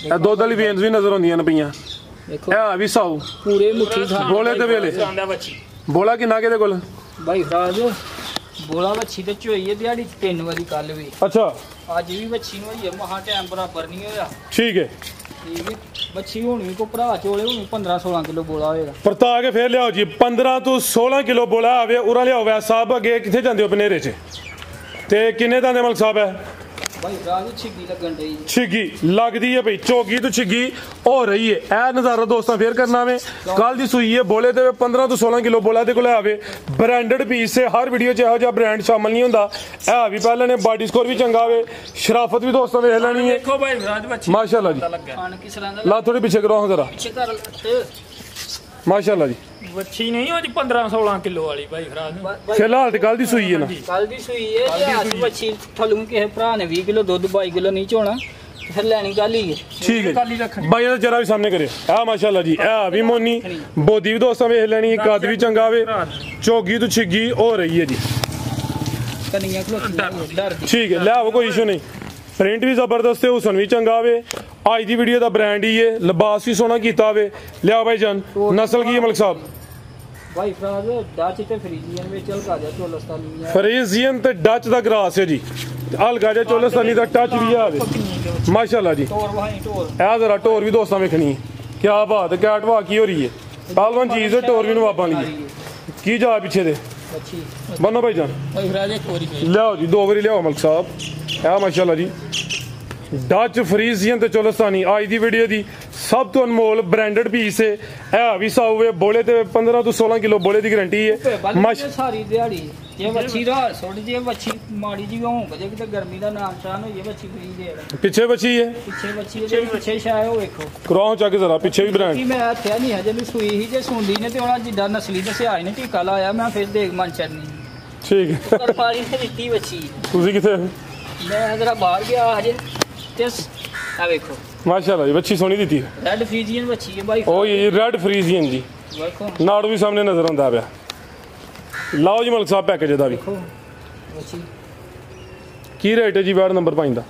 ਇਹ ਦੁੱਧ ਵਾਲੀ ਵੇਨਸ ਵੀ ਨਜ਼ਰ ਆਉਂਦੀਆਂ ਨੇ ਪਈਆਂ ਦੇਖੋ ਇਹ ਵੀ ਸਾਊ ਪੂਰੇ ਮੁੱਠੀ ਥਾਂ ਬੋਲੇ ਤੇ ਵੇਲੇ ਜਾਂਦਾ ਵੱਛੀ ਬੋਲਾ ਕਿੰਨਾ ਕਿਹਦੇ ਕੋਲ ਭਾਈ ਫਰਾਜ ਬੋਲਾ ਵੱਛੀ ਤੇ ਚੋਈ ਹੈ ਦਿਹਾੜੀ 'ਚ 3 ਵਾਰੀ ਕੱਲ ਵੀ ਅੱਛਾ ਅੱਜ ਵੀ ਵੱਛੀ ਨੂੰ ਹੋਈ ਹੈ ਮਹਾ ਟਾਈਮ ਬਰਾਬਰ ਨਹੀਂ ਹੋਇਆ ਠੀਕ ਹੈ ਠੀਕ ਹੈ ਵੱਛੀ ਹੁਣ ਵੀ ਕੋ ਭਰਾ ਚੋਲੇ ਹੁਣ 15-16 ਕਿਲੋ ਬੋਲਾ ਹੋਏਗਾ ਪਰਤਾ ਕੇ ਫੇਰ ਲਿਆਓ ਜੀ 15 ਤੋਂ 16 ਕਿਲੋ ਬੋਲਾ ਆਵੇ ਉਰਾ ਲਿਆਓ ਵੈ ਸਾਹਿਬ ਅੱਗੇ ਕਿੱਥੇ ਜਾਂਦੇ ਹੋ ਬਨੇਰੇ 'ਚ ਤੇ ਕਿੰਨੇ ਦਾ ਮਲਕ ਸਾਹਿਬ ਹੈ ਭਾਈ ਫਰਾਜ ਛਿੱਗੀ ਲੱਗਣ ਡਈ ਛਿੱਗੀ ਲੱਗਦੀ ਹੈ ਭਈ ਚੌਗੀ ਤੋਂ ਛਿੱਗੀ ਹੋ ਰਹੀ ਹੈ ਇਹ ਨਜ਼ਾਰਾ ਦੋਸਤਾਂ ਫੇਰ ਕਰਨਾ ਵੇ ਕੱਲ ਦੀ ਸੂਈ ਹੈ ਬੋਲੇ ਤੇ 15 ਤੋਂ 16 ਕਿਲੋ ਬੋਲਾ ਦੇ ਕੋਲ ਆਵੇ ਬ੍ਰਾਂਡਡ ਪੀਸ ਹੈ ਹਰ ਵੀਡੀਓ 'ਚ ਇਹੋ ਜਿਹਾ ਬ੍ਰਾਂਡ ਸ਼ਾਮਲ ਨਹੀਂ ਹੁੰਦਾ ਇਹ ਵੀ ਪਹਿਲਾਂ ਨੇ ਬਾਡੀ ਸਕੋਰ ਵੀ ਚੰਗਾ ਵੇ ਸ਼ਰਾਫਤ ਵੀ ਦੋਸਤਾਂ ਵੇਖ ਲੈਣੀ ਹੈ ਦੇਖੋ ਭਾਈ ਫਰਾਜ ਵੱਛੀ ਮਾਸ਼ਾਅੱਲਾ ਜੀ ਖਾਣ ਕਿਸ ਤਰ੍ਹਾਂ ਦਾ ਲਾ ਥੋੜੀ ਪਿੱਛੇ ਕਰੋ ਜਰਾ ਪਿੱਛੇ ਕਰ ਤੇ ਮਾਸ਼ਾਅੱਲਾ ਜੀ ਵੱਛੀ ਨਹੀਂ ਉਹ ਜੀ 15-16 ਕਿਲੋ ਵਾਲੀ ਭਾਈ ਫਰਾਜ ਫਿਲਹਾਲ ਤੇ ਕੱਲ ਦੀ ਸੂਈ ਹੈ ਨਾ ਕੱਲ ਦੀ ਸੂਈ ਹੈ ਤੇ ਅੱਜ ਵੱਛੀ ਥਲੂ ਕਿਸੇ ਭਰਾ ਨੇ 20 ਕਿਲੋ ਦੁੱਧ 22 ਕਿਲੋ ਨਹੀਂ ਚੋਣਾ ਫਿਰ ਲੈਣੀ ਕੱਲ ਹੀ ਹੈ ਠੀਕ ਕੱਲ ਹੀ ਹੈ ਰੱਖਣੀ ਬਾਈ ਦਾ ਜਰਾ ਵੀ ਸਾਹਮਣੇ ਕਰਿਓ ਆ ਮਾਸ਼ਾਅੱਲਾ ਜੀ ਆ ਵੀ ਮੋਨੀ ਬੋਦੀ ਵੀ ਦੋਸਤਾਂ ਵੇਖ ਲੈਣੀ ਕੱਦ ਵੀ ਚੰਗਾ ਵੇ ਚੌਗੀ ਤੋਂ ਛਿੱਗੀ ਹੋ ਰਹੀ ਹੈ ਜੀ ਕਨੀਆਂ ਖਲੋਤੀ ਡਰਦੀ ਠੀਕ ਹੈ ਲੈ ਆਓ ਕੋਈ ਇਸ਼ੂ ਨਹੀਂ ਪ੍ਰਿੰਟ ਵੀ ਜ਼ਬਰਦਸਤ ਹੈ ਹੁਸਨ ਵੀ ਚੰਗਾ ਵੇ ਅੱਜ ਦੀ ਵੀਡੀਓ ਦਾ ਬ੍ਰਾਂਡ ਹੀ ਹੈ ਲਿਬਾਸ ਵੀ ਸੋਹਣਾ ਕੀਤਾ ਵੇ ਲਿਆ ਬਾਈ ਜਾਨ ਨਸਲ ਕੀ ਹੈ ਮਲਕ ਸਾਹਿਬ ਭਾਈ ਫਰਾਜ਼ ਡੱਚ ਤੇ ਫਰੀਜ਼ੀਅਨ ਵਿੱਚ ਹਲਕਾ ਜਿਹਾ ਚੋਲਸਤਾਨੀ ਹੈ। ਫਰੀਜ਼ੀਅਨ ਤੇ ਡੱਚ ਦਾ ਗਰਾਸ ਹੈ ਜੀ, ਹਲਕਾ ਜਿਹਾ ਚੋਲਸਤਾਨੀ ਦਾ ਟੱਚ ਵੀ ਆ ਵੇ ਮਾਸ਼ਾਅੱਲਾ ਜੀ। ਟੋਰ ਵਹਾਈ ਟੋਰ ਇਹ ਜ਼ਰਾ ਟੋਰ ਵੀ ਦੋਸਤਾਂ ਵੇਖਣੀ ਹੈ, ਕੀ ਬਾਤ ਹੈ, ਕੈਟ ਵਾ ਕੀ ਹੋ ਰਹੀ ਹੈ, ਆਲਵਨ ਚੀਜ਼ ਹੈ, ਟੋਰ ਵੀ ਨਵਾਬਾਂ ਲਈ ਕੀ ਜਾ ਪਿੱਛੇ ਦੇ ਅੱਛੀ ਬੰਨੋ ਭਾਈ ਜਾਨ ਭਾਈ ਫਰਾਜ਼ ਇੱਕ ਵਾਰੀ ਲਿਆਓ ਜੀ, 2 ਵਾਰੀ ਲਿਆਓ ਮਲਕ ਸਾਹਿਬ। ਇਹ ਮਾਸ਼ਾਅੱਲਾ ਜੀ ਡੱਚ ਫਰੀਜ਼ੀਅਨ ਤੇ ਚੋਲਸਤਾਨੀ ਅੱਜ ਦੀ ਵੀਡੀਓ ਦੀ ਸਭ ਤੋਂ ਅਨਮੋਲ ਬ੍ਰਾਂਡਡ ਪੀਸ ਹੈ। ਇਹ ਵੀ ਸਾਊ ਬੋਲੇ ਤੇ 15 ਤੋਂ 16 ਕਿਲੋ ਬੋਲੇ ਦੀ ਗਾਰੰਟੀ ਹੈ। ਸਾਰੀ ਦਿਹਾੜੀ ਜੇ ਵੱਛੀ ਰਾਤ ਸੁੱਟ ਜੇ ਵੱਛੀ ਮਾੜੀ ਜੀ ਹੋਂਕ ਜੇ ਕਿਤੇ ਗਰਮੀ ਦਾ ਨਾਮਸ਼ਾਨ ਹੋਈਏ ਵੱਛੀ ਫਰੀ ਦੇ ਪਿੱਛੇ ਬੱਚੀ ਹੈ, ਪਿੱਛੇ ਵੱਛੀ ਇਹਦੇ ਪਿੱਛੇ ਸ਼ਾਇਦ ਉਹ ਵੇਖੋ ਕਰਾਓ ਚੱਕ ਜ਼ਰਾ ਪਿੱਛੇ ਵੀ ਬ੍ਰਾਂਡ। ਕੀ ਮੈਂ ਆਖਿਆ ਨਹੀਂ ਹਜੇ ਵੀ ਸੂਈ ਹੀ ਜੇ ਸੁੰਦੀ ਨੇ ਤੇ ਉਹਨਾਂ ਜਿੱਦਾਂ ਨਸਲੀ ਦੱਸਿਆ ਇਹਨੇ ਟੀਕਾ ਲਾਇਆ ਮੈਂ ਫਿਰ ਦੇਖ ਮਨ ਚੜਨੀ ਠੀਕ ਹੈ। ਕਰਪਾਰੀ ਤੇ ਦਿੱਤੀ ਵੱਛੀ ਤੁਸੀਂ ਕਿੱਥੇ ਹੋ? ਮੈਂ ਜਰਾ ਬਾਹਰ ਗਿਆ ਹਜੇ ਤੇ ਆ ਵੇਖੋ ਮਾਸ਼ਾਅੱਲਾ ਜੀ ਬੱਚੀ ਸੋਹਣੀ ਦਿੱਤੀ ਹੈ। ਰੈਡ ਫਰੀਜ਼ੀਅਨ ਵੱਛੀ ਹੈ ਬਾਈ ਉਹ ਜੀ ਰੈਡ ਫਰੀਜ਼ੀਅਨ ਜੀ, ਵੇਖੋ ਨਾੜੂ ਵੀ ਸਾਹਮਣੇ ਨਜ਼ਰ ਆਉਂਦਾ ਪਿਆ। ਲਾਓ ਜੀ ਮਲਕ ਸਾਹਿਬ ਪੈਕੇਜ ਦਾ ਵੀ ਵੇਖੋ ਵੱਛੀ ਕੀ ਰੇਟ ਹੈ ਜੀ ਵਾਰਡ ਨੰਬਰ 5 ਦਾ?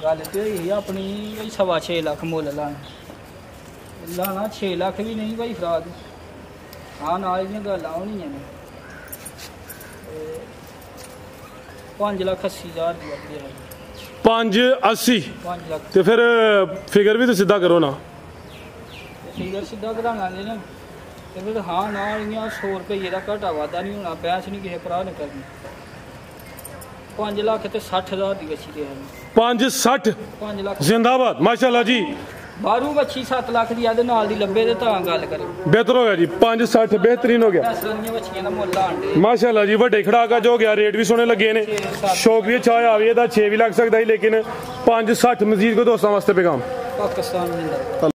ਗੱਲ ਤੇ ਹੋਈ ਆਪਣੀ 6.5 ਲੱਖ ਮੁੱਲ ਲਾਣਾ 6 ਲੱਖ ਵੀ ਨਹੀਂ ਭਾਈ ਫਰਾਦ ਹਾਂ ਨਾਲ ਦੀਆਂ ਗੱਲਾਂ ਹੋਣੀਆਂ ਨੇ 5,80,000 ਦੀ 580 5 ਲੱਖ ਤੇ ਫਿਰ ਫਿਗਰ ਵੀ ਤਾਂ ਸਿੱਧਾ ਕਰੋ ਨਾ। ਫਿਗਰ ਸਿੱਧਾ ਕਰਾਂਗੇ ਨਾ ਤੇ ਫਿਰ ਹਾਂ ਨਾਲ ਦੀਆਂ 100 ਰੁਪਏ ਦਾ ਘਾਟਾ ਵਾਧਾ ਨਹੀਂ ਹੋਣਾ, ਬੈਂਸ ਨਹੀਂ ਕਿਸੇ ਭਰਾ ਨੇ ਕਰਨੀ। 5 ਲੱਖ ਤੇ 60,000 ਦੀ ਵੱਛੀ ਦੇ 560 5 ਲੱਖ ਜ਼ਿੰਦਾਬਾਦ ਮਾਸ਼ਾਅੱਲਾ ਜੀ। ਬਾਹਰੋਂ ਵੱਛੀ 7 ਲੱਖ ਦੀ ਆਦੇ ਨਾਲ ਦੀ ਲੱਭੇ ਤੇ ਤਾਂ ਗੱਲ ਕਰੇ ਬਿਹਤਰ ਹੋ ਗਿਆ ਜੀ, 560 ਬਿਹਤਰੀਨ ਹੋ ਗਿਆ ਇਸ ਤਰ੍ਹਾਂ ਦੀਆਂ ਵੱਛੀਆਂ ਦਾ ਮੁੱਲ ਆਂਡੇ ਮਾਸ਼ਾਅੱਲਾ ਜੀ। ਵੱਡੇ ਖੜਾਕਾ ਜੋ ਗਿਆ, ਰੇਟ ਵੀ ਸੋਹਣੇ ਲੱਗੇ ਨੇ, ਸ਼ੌਕ ਵੀ ਅੱਛਾ ਆ ਵੀ ਇਹਦਾ 6 ਵੀ ਲੱਗ ਸਕਦਾ ਸੀ, ਲੇਕਿਨ 560 ਮਜ਼ੀਦ ਕੋ ਦੋਸਤਾਂ ਵਾਸਤੇ ਪੈਗਾਮ ਪਾਕਿਸਤਾਨ ਜਿੰਦਾ।